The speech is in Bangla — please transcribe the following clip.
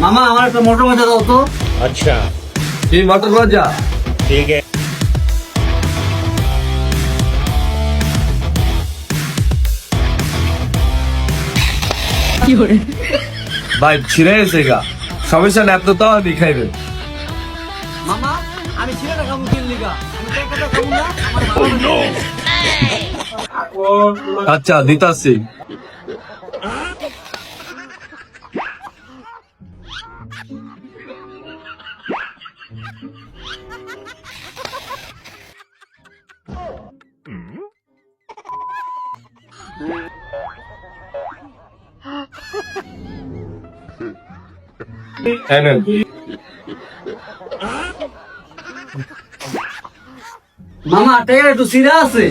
मामा हमारे तो मोटर मजा दाओ तो। अच्छा ये मोटर मजा। ठीक है। ভাই ছিঁড়ে গেছে গা, সমস্যা না, আপনি তো দেখাই দেন। मामा আমি ছিড়ে খাবো কিন লিগা আমি টাকাটা খাবো না আমার ভালো আচ্ছা দিতাছি। এই নেন। মামা টাকাটা একটু সিরা আছে